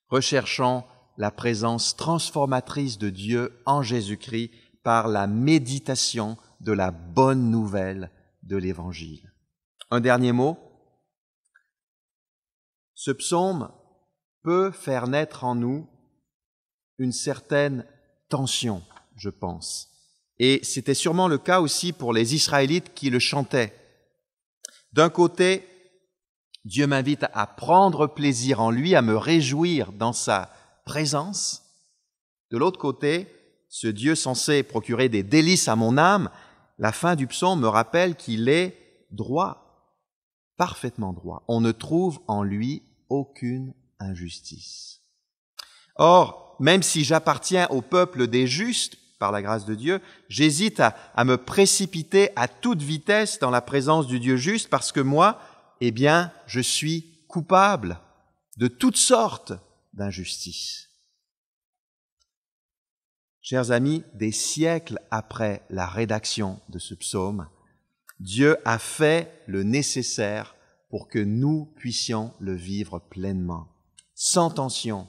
Recherchons la présence transformatrice de Dieu en Jésus-Christ par la méditation de la bonne nouvelle de l'Évangile. Un dernier mot. Ce psaume peut faire naître en nous une certaine tension, je pense. Et c'était sûrement le cas aussi pour les Israélites qui le chantaient. D'un côté, Dieu m'invite à prendre plaisir en lui, à me réjouir dans sa présence. De l'autre côté, ce Dieu censé procurer des délices à mon âme, la fin du psaume me rappelle qu'il est droit, parfaitement droit. On ne trouve en lui aucune injustice. Or, même si j'appartiens au peuple des justes, par la grâce de Dieu, j'hésite à me précipiter à toute vitesse dans la présence du Dieu juste parce que moi, eh bien, je suis coupable de toutes sortes d'injustices. Chers amis, des siècles après la rédaction de ce psaume, Dieu a fait le nécessaire pour que nous puissions le vivre pleinement, sans tension,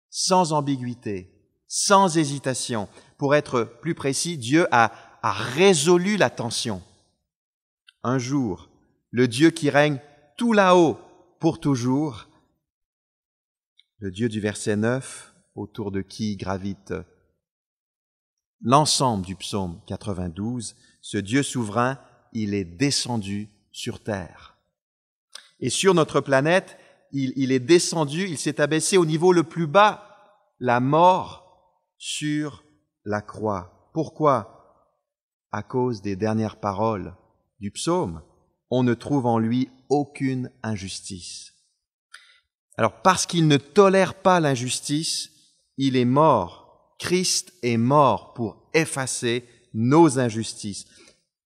sans ambiguïté, sans hésitation. Pour être plus précis, Dieu a résolu la tension. Un jour, le Dieu qui règne tout là-haut pour toujours, le Dieu du verset 9, autour de qui gravite l'ensemble du psaume 92, ce Dieu souverain, il est descendu sur terre. Et sur notre planète, il est descendu, il s'est abaissé au niveau le plus bas, la mort sur la croix. Pourquoi? À cause des dernières paroles du psaume. On ne trouve en lui aucune injustice. Alors, parce qu'il ne tolère pas l'injustice, il est mort. Christ est mort pour effacer nos injustices.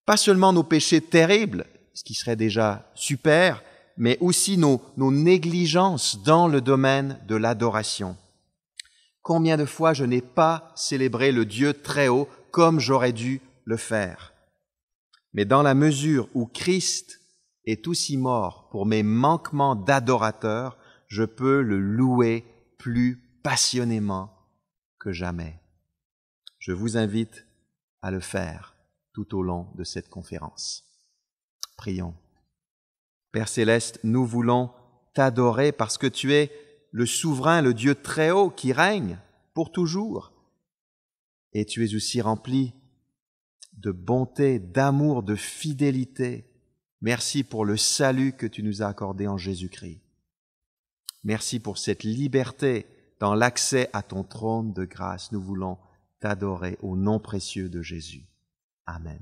Pas seulement nos péchés terribles, ce qui serait déjà super, mais aussi nos négligences dans le domaine de l'adoration. Combien de fois je n'ai pas célébré le Dieu très haut comme j'aurais dû le faire. Mais dans la mesure où Christ est aussi mort pour mes manquements d'adorateur, je peux le louer plus passionnément que jamais. Je vous invite à le faire tout au long de cette conférence. Prions. Père Céleste, nous voulons t'adorer parce que tu es le souverain, le Dieu très haut qui règne pour toujours. Et tu es aussi rempli de bonté, d'amour, de fidélité. Merci pour le salut que tu nous as accordé en Jésus-Christ. Merci pour cette liberté dans l'accès à ton trône de grâce. Nous voulons t'adorer au nom précieux de Jésus. Amen.